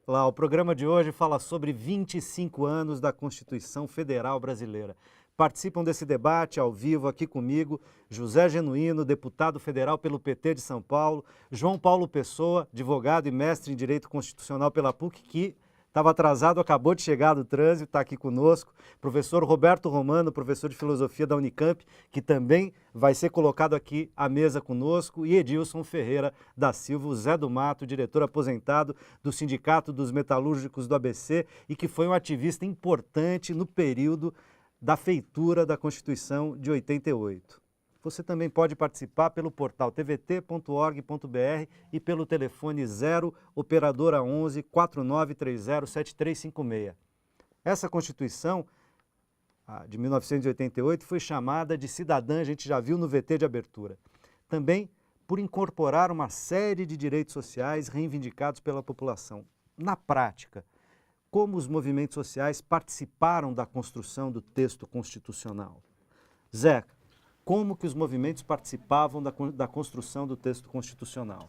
Olá, o programa de hoje fala sobre 25 anos da Constituição Federal Brasileira. Participam desse debate ao vivo aqui comigo José Genuíno, deputado federal pelo PT de São Paulo, João Paulo Pessoa, advogado e mestre em Direito Constitucional pela PUC, que estava atrasado, acabou de chegar do trânsito, está aqui conosco, professor Roberto Romano, professor de Filosofia da Unicamp, que também vai ser colocado aqui à mesa conosco, e Edilson Ferreira da Silva, o Zé do Mato, diretor aposentado do Sindicato dos Metalúrgicos do ABC e que foi um ativista importante no período da feitura da Constituição de 88. Você também pode participar pelo portal tvt.org.br e pelo telefone 0 operadora 11 4930 7356. Essa Constituição de 1988 foi chamada de cidadã, a gente já viu no VT de abertura. Também por incorporar uma série de direitos sociais reivindicados pela população. Na prática, como os movimentos sociais participaram da construção do texto constitucional? Zeca, como que os movimentos participavam da construção do texto constitucional?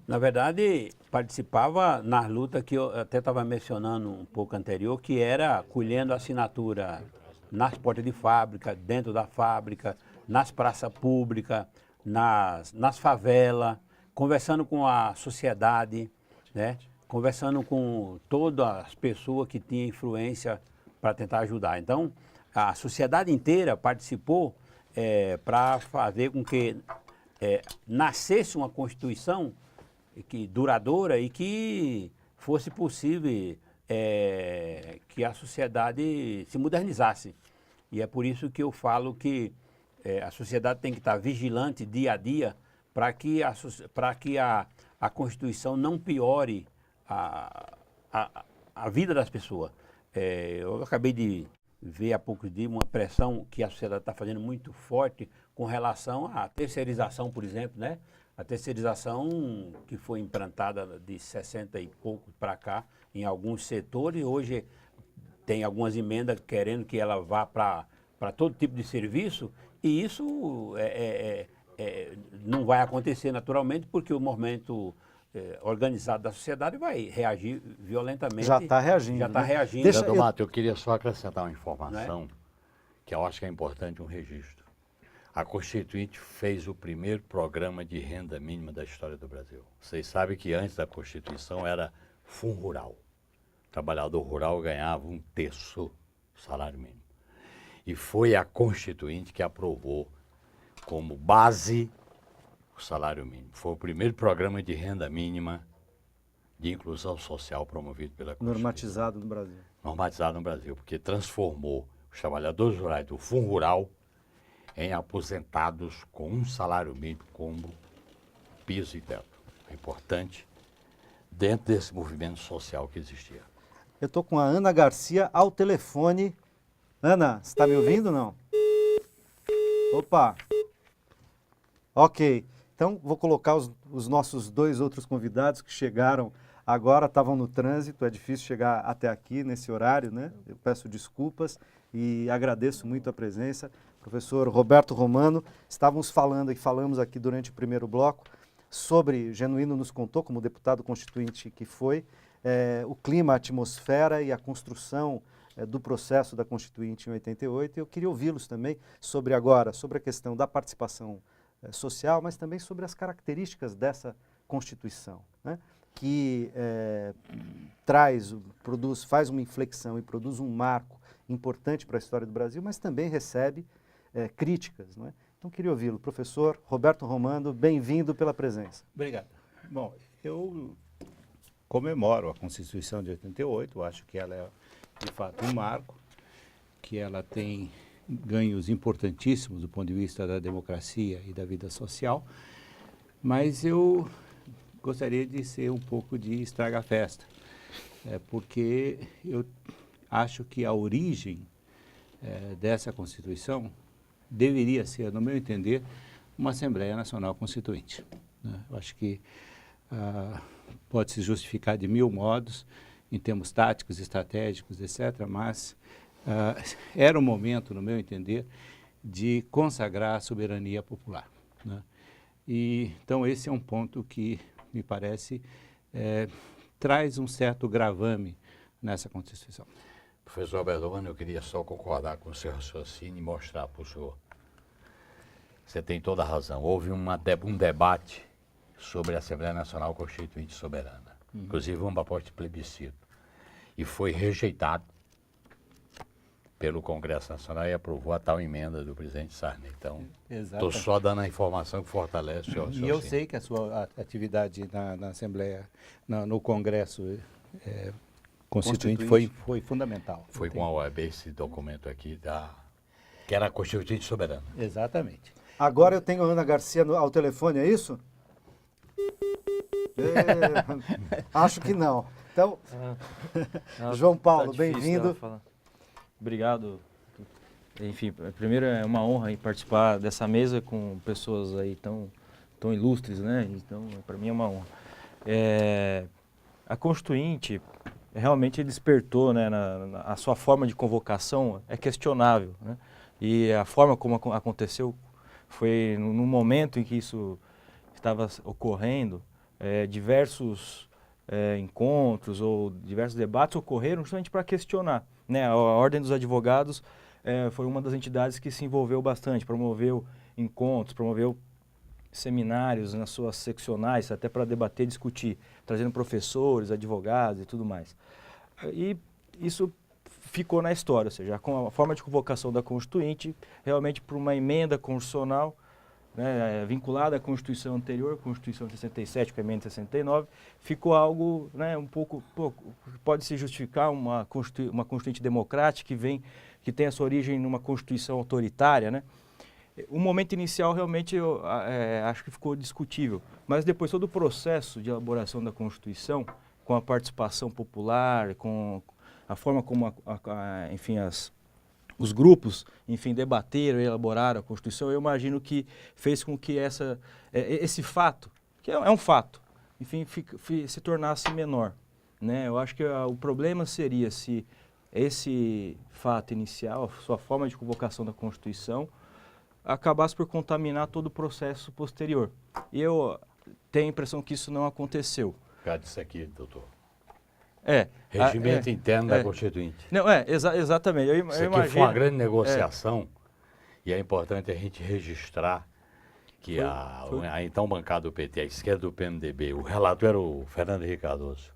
Na verdade, participava na luta que eu até estava mencionando um pouco anterior, que era colhendo assinatura nas portas de fábrica, dentro da fábrica, nas praças públicas, nas favelas, conversando com a sociedade, né? Conversando com todas as pessoas que tinham influência para tentar ajudar. Então, a sociedade inteira participou para fazer com que nascesse uma Constituição duradoura e que fosse possível que a sociedade se modernizasse. E é por isso que eu falo que a sociedade tem que estar vigilante dia a dia para que a Constituição não piore a vida das pessoas. Eu acabei de ver há poucos dias uma pressão que a sociedade está fazendo muito forte com relação à terceirização, por exemplo, né? A terceirização que foi implantada de 60 e pouco para cá em alguns setores, hoje tem algumas emendas querendo que ela vá para todo tipo de serviço, e isso não vai acontecer naturalmente, porque o movimento organizado da sociedade vai reagir violentamente. Já está reagindo. Já está reagindo. Zé do Mato, eu queria só acrescentar uma informação que eu acho que é importante um registro. A Constituinte fez o primeiro programa de renda mínima da história do Brasil. Vocês sabem que antes da Constituição era fundo rural. O trabalhador rural ganhava 1/3 do salário mínimo. E foi a Constituinte que aprovou como base o salário mínimo. Foi o primeiro programa de renda mínima de inclusão social promovido pela Constituição. Normatizado no Brasil. Normatizado no Brasil, porque transformou os trabalhadores rurais do fundo rural em aposentados com um salário mínimo como piso e teto. É importante dentro desse movimento social que existia. Eu estou com a Ana Garcia ao telefone. Ana, você está me ouvindo ou não? Opa! Ok, então vou colocar os nossos dois outros convidados que chegaram agora, estavam no trânsito, é difícil chegar até aqui nesse horário, né? Eu peço desculpas e agradeço muito a presença. Professor Roberto Romano, falamos aqui durante o primeiro bloco sobre, Genuíno nos contou, como deputado constituinte que foi, o clima, a atmosfera e a construção do processo da Constituinte em 88. Eu queria ouvi-los também sobre a questão da participação social, mas também sobre as características dessa Constituição, né? Que faz uma inflexão e produz um marco importante para a história do Brasil, mas também recebe críticas, não é? Então, queria ouvi-lo. Professor Roberto Romano, bem-vindo pela presença. Obrigado. Bom, eu comemoro a Constituição de 88, acho que ela é, de fato, um marco, que ela tem ganhos importantíssimos do ponto de vista da democracia e da vida social, mas eu gostaria de ser um pouco de estraga-festa, porque eu acho que a origem dessa Constituição deveria ser, no meu entender, uma Assembleia Nacional Constituinte, né? Eu acho que pode se justificar de mil modos, em termos táticos, estratégicos, etc., mas era o momento, no meu entender, de consagrar a soberania popular, né? Então, esse é um ponto que, me parece, traz um certo gravame nessa Constituição. Professor Alberto, eu queria só concordar com o seu raciocínio e mostrar para o senhor. Você tem toda a razão. Houve um debate sobre a Assembleia Nacional Constituinte Soberana. Inclusive uma proposta de plebiscito. E foi rejeitado pelo Congresso Nacional e aprovou a tal emenda do presidente Sarney. Então, estou só dando a informação que fortalece o seu raciocínio. E eu sei que a sua atividade na Assembleia, no Congresso Constituinte foi fundamental. Foi com a OAB esse documento aqui, que era a Constituinte Soberana. Exatamente. Agora eu tenho a Ana Garcia ao telefone, é isso? Acho que não. Então, João Paulo, bem-vindo. Obrigado. Enfim, primeiro é uma honra participar dessa mesa com pessoas aí tão ilustres, né? Então, para mim é uma honra. A Constituinte realmente despertou, né? A sua forma de convocação é questionável, né? E a forma como aconteceu foi no momento em que isso estava ocorrendo, diversos encontros ou diversos debates ocorreram justamente para questionar, né? A Ordem dos Advogados foi uma das entidades que se envolveu bastante, promoveu encontros, promoveu seminários nas suas seccionais, até para debater, discutir, trazendo professores, advogados e tudo mais. E isso ficou na história, ou seja, com a forma de convocação da Constituinte, realmente por uma emenda constitucional, né, vinculada à Constituição anterior, Constituição de 67, com a emenda de 69, ficou algo, né, um pouco pode se justificar uma Constituinte democrática que tem a sua origem numa Constituição autoritária, né? O momento inicial realmente eu acho que ficou discutível, mas depois todo o processo de elaboração da Constituição, com a participação popular, com a forma como enfim, os grupos, enfim, debateram e elaboraram a Constituição, eu imagino que fez com que esse fato, que é um fato, enfim, se tornasse menor, né? Eu acho que o problema seria se esse fato inicial, a sua forma de convocação da Constituição, acabasse por contaminar todo o processo posterior. E eu tenho a impressão que isso não aconteceu. Cadê isso aqui, doutor? Regimento interno da Constituinte. Não, exatamente. Isso aqui foi uma grande negociação e é importante a gente registrar que a então bancada do PT, a esquerda do PMDB, o relator era o Fernando Henrique Cardoso.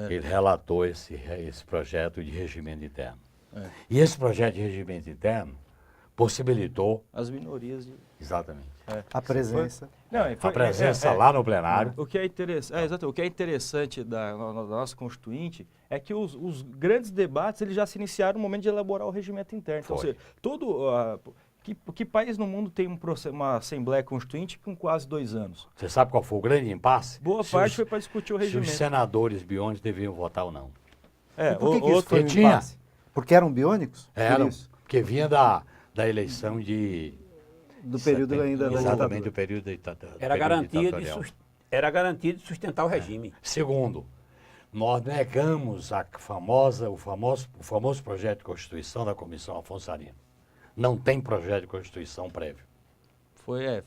Ele relatou esse projeto de regimento interno. E esse projeto de regimento interno possibilitou as minorias. Exatamente. A presença. A presença lá no plenário. O que é interessante, o que é interessante da nossa Constituinte é que os grandes debates eles já se iniciaram no momento de elaborar o regimento interno. Então, ou seja, que país no mundo tem uma Assembleia Constituinte com quase 2 anos? Você sabe qual foi o grande impasse? Boa parte foi para discutir o regimento. Se os senadores biônicos deviam votar ou não. Por que isso foi um impasse? Porque eram biônicos? Eram, porque vinha da eleição do período ainda da exatamente do período da ditadura. Era garantia de sustentar o regime. Segundo, nós negamos o famoso projeto de Constituição da Comissão Afonso Arinos. Não tem projeto de Constituição prévio. Foi.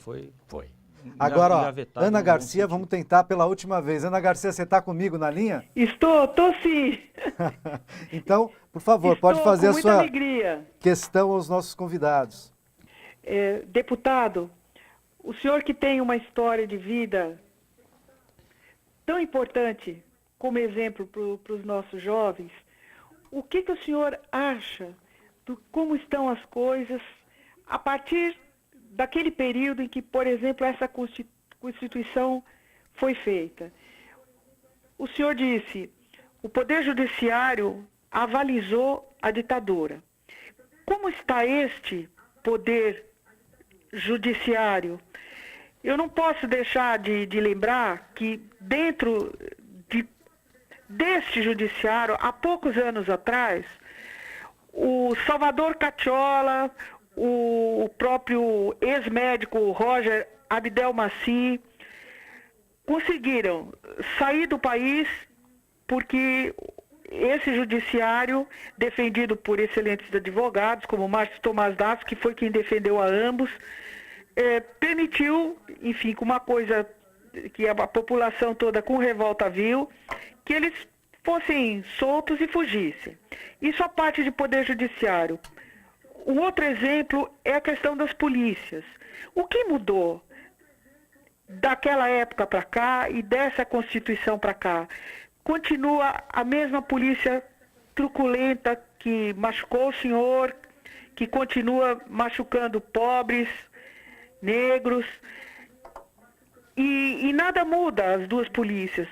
Agora, Ana Garcia, vamos tentar pela última vez. Ana Garcia, você está comigo na linha? Estou sim. Então, por favor, pode fazer a sua alegria. Questão aos nossos convidados. Deputado, o senhor que tem uma história de vida tão importante como exemplo para os nossos jovens, o que o senhor acha de como estão as coisas a partir daquele período em que, por exemplo, essa Constituição foi feita? O senhor disse, o Poder Judiciário avalizou a ditadura. Como está este Poder Judiciário? Eu não posso deixar de lembrar que dentro deste judiciário, há poucos anos atrás, o Salvador Cacciola, o próprio ex-médico Roger Abdelmaci conseguiram sair do país porque esse judiciário, defendido por excelentes advogados, como Márcio Tomás Dasso, que foi quem defendeu a ambos, permitiu, enfim, com uma coisa que a população toda com revolta viu, que eles fossem soltos e fugissem. Isso a parte de poder judiciário. Um outro exemplo é a questão das polícias. O que mudou daquela época para cá e dessa Constituição para cá? Continua a mesma polícia truculenta que machucou o senhor, que continua machucando pobres, negros, e nada muda as duas polícias.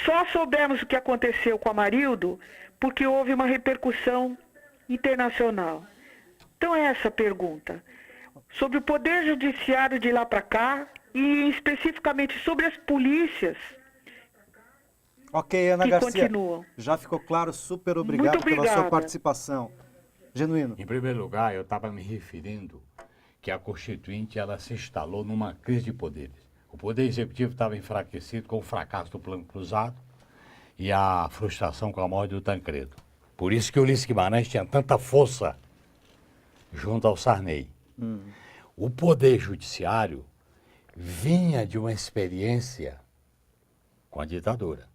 Só soubemos o que aconteceu com a Amarildo porque houve uma repercussão internacional. Então é essa a pergunta. Sobre o poder judiciário de lá para cá e especificamente sobre as polícias Ok, Ana que Garcia, continuam. já ficou claro, super obrigado Muito pela sua obrigada. participação. Genuíno. Em primeiro lugar, eu estava me referindo que a Constituinte ela se instalou numa crise de poderes. O Poder Executivo estava enfraquecido com o fracasso do Plano Cruzado e a frustração com a morte do Tancredo. Por isso que o Ulisses Guimarães tinha tanta força junto ao Sarney. O Poder Judiciário vinha de uma experiência com a ditadura.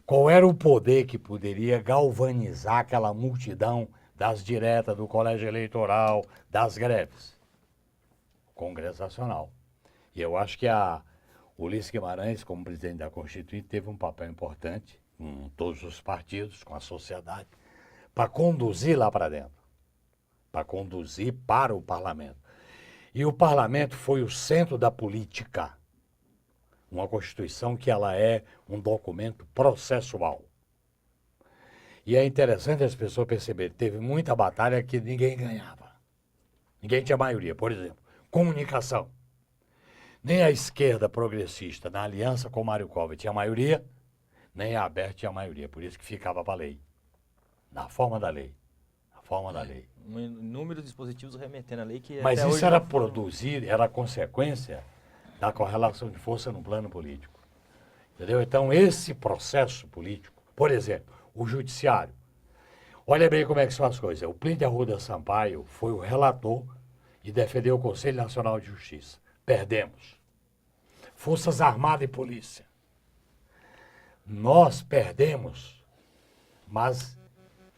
Qual era o poder que poderia galvanizar aquela multidão das diretas, do colégio eleitoral, das greves? O Congresso Nacional. E eu acho que o Ulisses Guimarães, como presidente da Constituinte, teve um papel importante com todos os partidos, com a sociedade, para conduzir lá para dentro, para conduzir para o parlamento. E o parlamento foi o centro da política. Uma Constituição que ela é um documento processual. E é interessante as pessoas perceberem, teve muita batalha que ninguém ganhava. Ninguém tinha maioria. Por exemplo, comunicação. Nem a esquerda progressista, na aliança com Mário Covas, tinha maioria, nem a Aberta tinha maioria. Por isso que ficava para a lei. Na forma da lei. Na forma da lei. Um número de dispositivos remetendo à lei que Mas até isso hoje era não foram- produzir, era consequência da correlação de força no plano político. Entendeu? Então, esse processo político, por exemplo, o judiciário. Olha bem como é que são as coisas. O Plínio Arruda Sampaio foi o relator e defendeu o Conselho Nacional de Justiça. Perdemos. Forças Armadas e Polícia. Nós perdemos, mas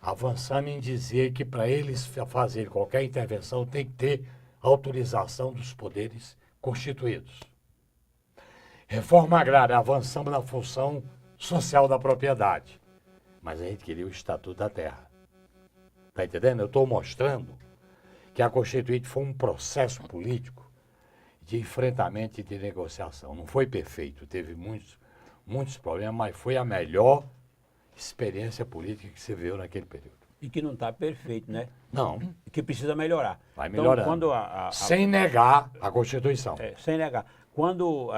avançamos em dizer que para eles fazerem qualquer intervenção tem que ter autorização dos poderes constituídos. Reforma agrária, avançamos na função social da propriedade, mas a gente queria o Estatuto da Terra. Está entendendo? Eu estou mostrando que a Constituinte foi um processo político de enfrentamento e de negociação. Não foi perfeito, teve muitos problemas, mas foi a melhor experiência política que se viu naquele período. E que não está perfeito, né? Não, E que precisa melhorar. vai melhorando. Então, quando sem negar a Constituição. sem negar. Quando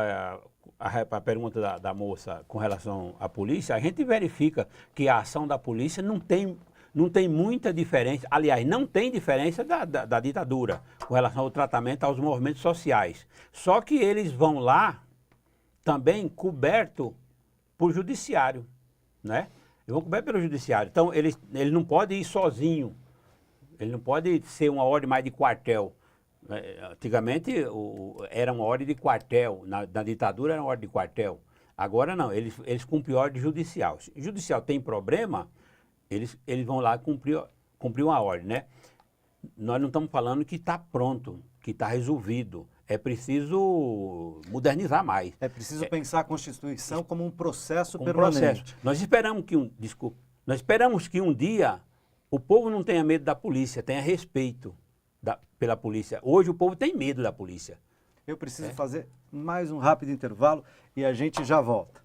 a pergunta da moça com relação à polícia, a gente verifica que a ação da polícia não tem muita diferença, aliás, não tem diferença da ditadura com relação ao tratamento aos movimentos sociais. Só que eles vão lá também coberto por judiciário, né? Eles vão coberto pelo judiciário. Então, ele não pode ir sozinho, ele não pode ser uma ordem mais de quartel. Antigamente era uma ordem de quartel, na ditadura era uma ordem de quartel. Agora não, eles cumprem ordem judicial. Se o judicial tem problema, eles vão lá cumprir uma ordem, né? Nós não estamos falando que está pronto, que está resolvido. É preciso modernizar mais. É preciso pensar a Constituição como um processo Um permanente. processo. Nós esperamos que um dia o povo não tenha medo da polícia, tenha respeito pela polícia. Hoje o povo tem medo da polícia. Eu preciso fazer mais um rápido intervalo e a gente já volta.